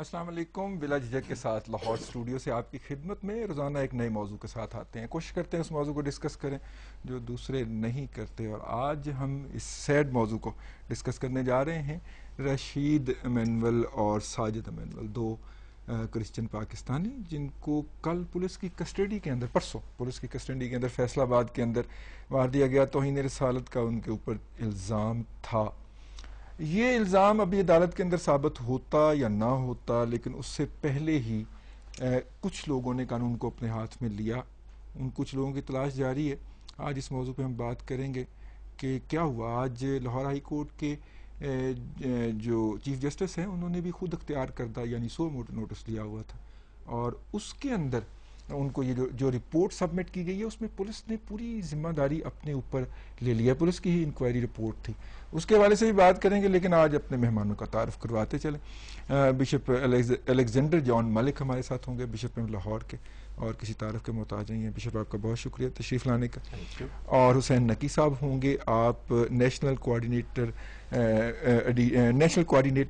السلام علیکم. بلا جھجک کے ساتھ لاہور اسٹوڈیو سے آپ کی خدمت میں روزانہ ایک نئے موضوع کے ساتھ آتے ہیں. کوشش کرتے ہیں اس موضوع کو ڈسکس کریں جو دوسرے نہیں کرتے, اور آج ہم اس سیڈ موضوع کو ڈسکس کرنے جا رہے ہیں. رشید ایمینول اور ساجد ایمینول, دو کرسچن پاکستانی جن کو کل پولیس کی کسٹڈی کے اندر, پرسوں پولیس کی کسٹڈی کے اندر فیصل آباد کے اندر مار دیا گیا. توہین رسالت کا ان کے اوپر الزام تھا. یہ الزام ابھی عدالت کے اندر ثابت ہوتا یا نہ ہوتا, لیکن اس سے پہلے ہی کچھ لوگوں نے قانون کو اپنے ہاتھ میں لیا. ان کچھ لوگوں کی تلاش جاری ہے. آج اس موضوع پہ ہم بات کریں گے کہ کیا ہوا. آج لاہور ہائی کورٹ کے جو چیف جسٹس ہیں انہوں نے بھی خود اختیار کردہ یعنی سو نوٹس لیا ہوا تھا, اور اس کے اندر ان کو یہ جو رپورٹ سبمٹ کی گئی ہے اس میں پولیس نے پوری ذمہ داری اپنے اوپر لے لیا. پولیس کی ہی انکوائری رپورٹ تھی, اس کے حوالے سے بھی بات کریں گے. لیکن آج اپنے مہمانوں کا تعارف کرواتے چلیں. بشپ الیگزینڈر جان ملک ہمارے ساتھ ہوں گے, بشپ لاہور کے, اور کسی تعارف کے محتاج نہیں ہیں. بشپ آپ کا بہت شکریہ تشریف لانے کا. اور حسین نقی صاحب ہوں گے, آپ نیشنل کوآرڈینیٹر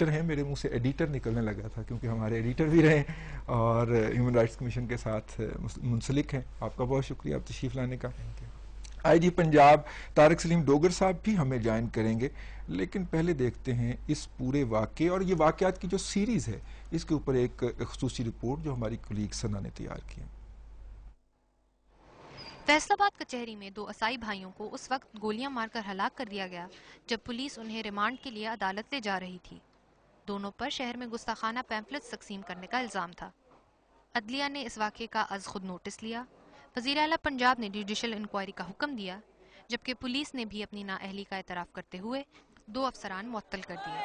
ہیں. میرے منہ سے ایڈیٹر نکلنے لگا تھا کیونکہ ہمارے ایڈیٹر بھی رہے اور ہیومن رائٹس کمیشن کے ساتھ منسلک ہیں. آپ کا بہت شکریہ آپ تشریف لانے کا. آئی جی پنجاب طارق سلیم ڈوگر صاحب بھی ہمیں جوائن کریں گے. لیکن پہلے دیکھتے ہیں اس پورے واقعے اور یہ واقعات کی جو سیریز ہے اس کے اوپر ایک خصوصی رپورٹ جو ہماری کولیگ سنا نے تیار کی ہے. فیصل آباد کچہری میں دو عیسائی بھائیوں کو اس وقت گولیاں مار کر ہلاک کر دیا گیا جب پولیس انہیں ریمانڈ کے لیے عدالت لے جا رہی تھی. دونوں پر شہر میں گستاخانہ پیمفلٹس تقسیم کرنے کا الزام تھا. عدلیہ نے اس واقعے کا از خود نوٹس لیا. وزیر اعلیٰ پنجاب نے جوڈیشل انکوائری کا حکم دیا, جبکہ پولیس نے بھی اپنی نااہلی کا اعتراف کرتے ہوئے دو افسران معطل کر دیے.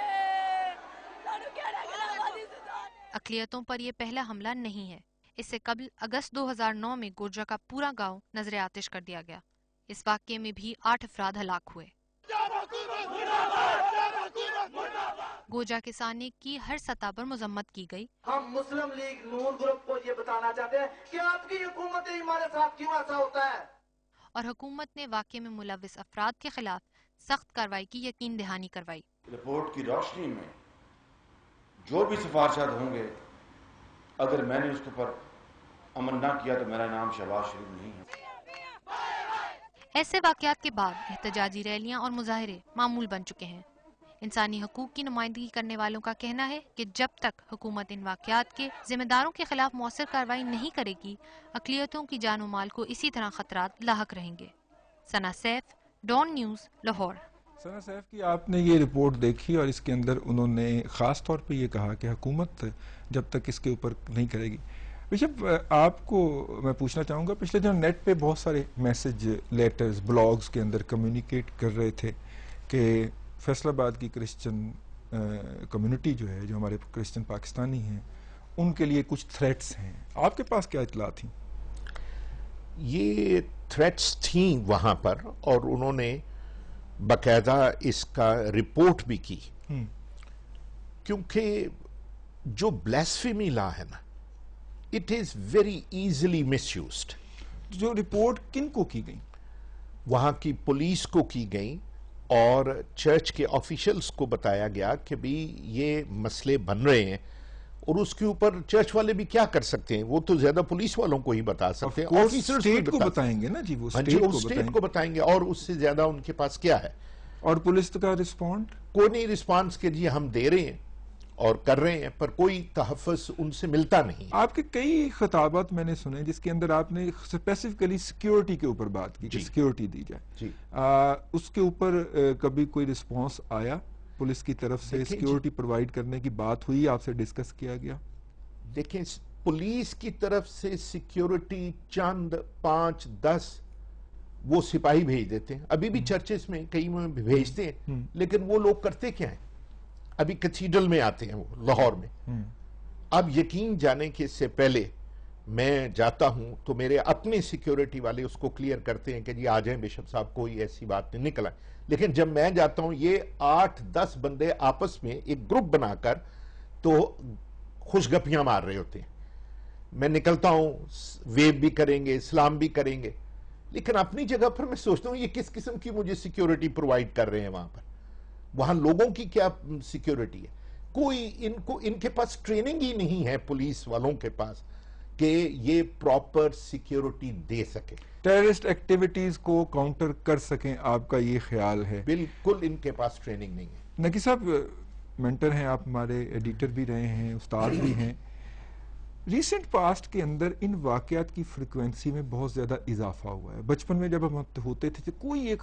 اقلیتوں پر یہ پہلا حملہ نہیں ہے. اس سے قبل اگست 2009 میں گوجرا کا پورا گاؤں نظر آتش کر دیا گیا. اس واقعے میں بھی 8 افراد ہلاک ہوئے. گوجرا کے سانے کی ہر سطح پر مذمت کی گئی. ہم مسلم لیگ نون گروپ کو یہ بتانا چاہتے ہیں کہ آپ کی حکومت ہمارے ساتھ کیوں ایسا ہوتا ہے, اور حکومت نے واقعے میں ملوث افراد کے خلاف سخت کارروائی کی یقین دہانی کروائی. رپورٹ کی روشنی میں جو بھی سفارشات ہوں گے, اگر میں نے اس کے اوپر عمل نہ کیا تو میرا نام شہباز شریف نہیں ہے. ایسے واقعات کے بعد احتجاجی ریلیاں اور مظاہرے معمول بن چکے ہیں. انسانی حقوق کی نمائندگی کرنے والوں کا کہنا ہے کہ جب تک حکومت ان واقعات کے ذمہ داروں کے خلاف مؤثر کارروائی نہیں کرے گی, اقلیتوں کی جان و مال کو اسی طرح خطرات لاحق رہیں گے. ثنا سیف, ڈان نیوز, لاہور. ثنا سیف کی آپ نے یہ رپورٹ دیکھی اور اس کے اندر انہوں نے خاص طور پہ یہ کہا کہ حکومت جب تک اس کے اوپر نہیں کرے گی. بشپ آپ کو میں پوچھنا چاہوں گا, پچھلے دنوں نیٹ پہ بہت سارے میسج لیٹرز بلاگز کے اندر کمیونیکیٹ کر رہے تھے کہ فیصل آباد کی کرسچن کمیونٹی جو ہے, جو ہمارے کرسچن پاکستانی ہیں, ان کے لیے کچھ تھریٹس ہیں. آپ کے پاس کیا اطلاع تھیں؟ یہ تھریٹس تھیں وہاں پر, اور انہوں نے باقاعدہ اس کا رپورٹ بھی کی, کیونکہ جو بلیسفیمی لا ہے نا, it is very easily miss used. جو رپورٹ کن کو کی گئی؟ وہاں کی پولیس کو کی گئی, اور چرچ کے آفیشلز کو بتایا گیا کہ بھی یہ مسئلے بن رہے ہیں, اور اس کے اوپر چرچ والے بھی کیا کر سکتے ہیں, وہ تو زیادہ پولیس والوں کو ہی بتا سکتے ہیں. اسٹیٹ کو بتائیں گے نا جی, وہ اسٹیٹ کو بتائیں گے, اور اس سے زیادہ ان کے پاس کیا ہے. اور پولیس کا رسپونڈ کوئی نہیں رسپانس کہ جی ہم دے رہے ہیں اور کر رہے ہیں, پر کوئی تحفظ ان سے ملتا نہیں. آپ کے کئی خطابات میں نے سنے جس کے اندر آپ نے اسپیسیفکلی سیکیورٹی کے اوپر بات کی کہ سیکیورٹی دی جائے. اس کے اوپر کبھی کوئی رسپانس آیا پولیس کی طرف سے؟ سیکیورٹی پرووائڈ کرنے کی بات ہوئی, آپ سے ڈسکس کیا گیا؟ دیکھیں, پولیس کی طرف سے سیکیورٹی چند 5-10 وہ سپاہی بھیج دیتے ہیں. ابھی بھی چرچز میں کئی میں بھیجتے ہیں, لیکن وہ لوگ کرتے کیا ہیں؟ ابھی کیتھیڈرل میں آتے ہیں وہ لاہور میں. اب یقین جانے کے سے پہلے میں جاتا ہوں تو میرے اپنے سیکیورٹی والے اس کو کلیئر کرتے ہیں کہ جی آ جائیں بشپ صاحب, کوئی ایسی بات نہیں نکلا. لیکن جب میں جاتا ہوں یہ 8-10 بندے آپس میں ایک گروپ بنا کر تو خوشگپیاں مار رہے ہوتے ہیں. میں نکلتا ہوں, ویو بھی کریں گے, اسلام بھی کریں گے, لیکن اپنی جگہ پر میں سوچتا ہوں یہ کس قسم کی مجھے سیکیورٹی پرووائڈ کر رہے ہیں وہاں پر. وہاں لوگوں کی کیا سیکیورٹی ہے؟ کوئی ان کے پاس ٹریننگ ہی نہیں ہے پولیس والوں کے پاس کہ یہ پراپر سیکیورٹی دے سکے، ٹیررسٹ ایکٹیویٹیز کو کاؤنٹر کر سکیں، آپ کا یہ خیال ہے؟ بالکل ان کے پاس ٹریننگ نہیں ہے۔ نقی صاحب مینٹر ہیں آپ، ہمارے ایڈیٹر بھی رہے ہیں، استاد بھی ہیں، ریسنٹ پاسٹ کے اندر ان واقعات کی فریکوینسی میں بہت زیادہ اضافہ ہوا ہے۔ بچپن میں جب ہم ہوتے تھے کوئی ایک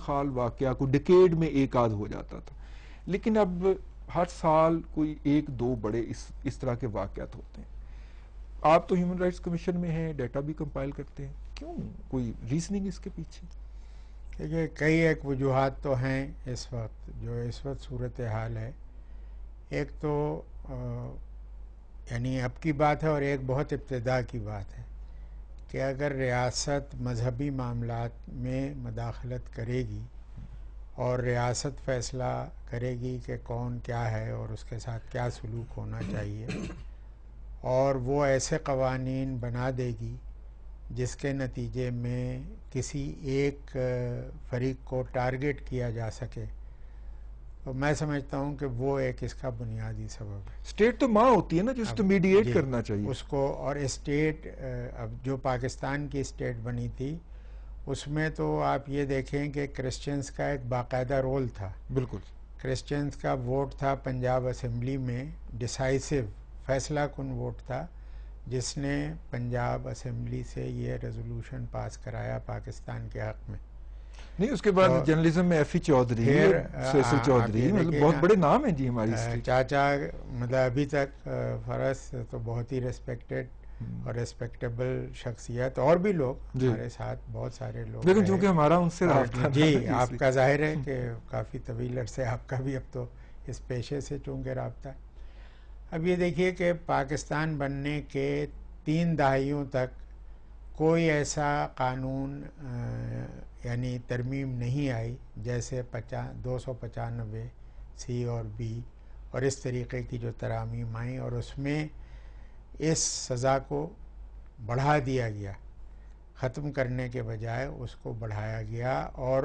خال واقعہ کو ڈیکیڈ میں ایک آدھ ہو جاتا تھا، لیکن اب ہر سال کوئی ایک دو بڑے اس طرح کے واقعات ہوتے ہیں۔ آپ تو ہیومن رائٹس کمیشن میں ہیں، ڈیٹا بھی کمپائل کرتے ہیں، کیوں؟ کوئی ریزننگ اس کے پیچھے؟ دیکھیے کئی ایک وجوہات تو ہیں اس وقت صورتحال ہے۔ ایک تو یعنی اب کی بات ہے اور ایک بہت ابتدا کی بات ہے کہ اگر ریاست مذہبی معاملات میں مداخلت کرے گی اور ریاست فیصلہ کرے گی کہ کون کیا ہے اور اس کے ساتھ کیا سلوک ہونا چاہیے، اور وہ ایسے قوانین بنا دے گی جس کے نتیجے میں کسی ایک فریق کو ٹارگٹ کیا جا سکے، تو میں سمجھتا ہوں کہ وہ ایک اس کا بنیادی سبب ہے۔ اسٹیٹ تو ماں ہوتی ہے نا، جس کو میڈیٹ کرنا چاہیے اس کو، اور اسٹیٹ اب جو پاکستان کی اسٹیٹ بنی تھی اس میں تو آپ یہ دیکھیں کہ کرسچنز کا ایک باقاعدہ رول تھا۔ بالکل، کرسچنز کا ووٹ تھا پنجاب اسمبلی میں، ڈیسائسو فیصلہ کن ووٹ تھا، جس نے پنجاب اسمبلی سے یہ ریزولوشن پاس کرایا پاکستان کے حق میں۔ نہیں اس کے بعد جرنلزم میں ایف ای چودھری، سیسر چودھری، مطلب بہت بڑے نام ہیں جی ہماری ہسٹری۔ چاچا مطلب ابھی تک فرض تو بہت ہی ریسپیکٹڈ اور ریسپیکٹیبل شخصیت، اور بھی لوگ ہمارے ساتھ بہت سارے لوگ، لیکن چونکہ ہمارا ان سے رابطہ جی آپ کا ظاہر ہے کہ کافی طویل عرصے آپ کا بھی اب تو اس پیشے سے چونکہ رابطہ ہے۔ اب یہ دیکھیے کہ پاکستان بننے کے 3 دہائیوں تک کوئی ایسا قانون یعنی ترمیم نہیں آئی جیسے 295 سی اور بی اور اس طریقے کی جو ترامیم آئیں، اور اس میں اس سزا کو بڑھا دیا گیا، ختم کرنے کے بجائے اس کو بڑھایا گیا، اور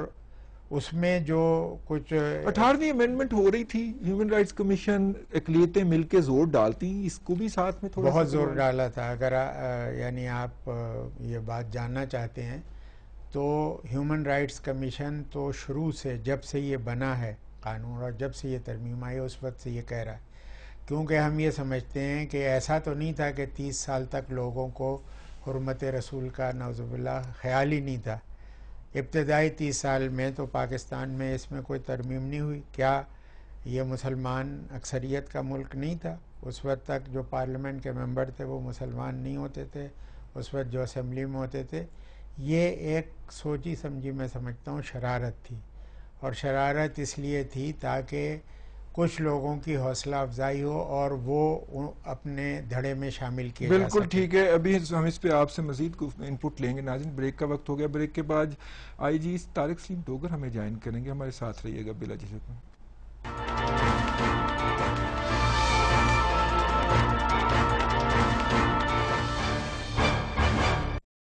اس میں جو کچھ 18ویں امینڈمنٹ ہو رہی تھی، ہیومن رائٹس کمیشن اقلیتیں مل کے زور ڈالتی، اس کو بھی ساتھ میں تھوڑا بہت زور ڈالا تھا۔ اگر یعنی آپ یہ بات جاننا چاہتے ہیں تو ہیومن رائٹس کمیشن تو شروع سے، جب سے یہ بنا ہے قانون اور جب سے یہ ترمیم آئی، اس وقت سے یہ کہہ رہا ہے، کیونکہ ہم یہ سمجھتے ہیں کہ ایسا تو نہیں تھا کہ 30 سال تک لوگوں کو حرمت رسول کا نعوذ باللہ خیال ہی نہیں تھا۔ ابتدائی 30 سال میں تو پاکستان میں اس میں کوئی ترمیم نہیں ہوئی۔ کیا یہ مسلمان اکثریت کا ملک نہیں تھا؟ اس وقت تک جو پارلیمنٹ کے ممبر تھے وہ مسلمان نہیں ہوتے تھے، اس وقت جو اسمبلی میں ہوتے تھے۔ یہ ایک سوچی سمجھی میں سمجھتا ہوں شرارت تھی، اور شرارت اس لیے تھی تاکہ کچھ لوگوں کی حوصلہ افزائی ہو اور وہ اپنے دھڑے میں شامل کیے جا سکیں۔ بالکل ٹھیک ہے، ابھی ہم اس پہ آپ سے مزید انپٹ لیں گے۔ ناظرین بریک کا وقت ہو گیا، بریک کے بعد آئی جی طارق سلیم ڈوگر ہمیں جوائن کریں گے، ہمارے ساتھ رہیے گا بلا جھجک۔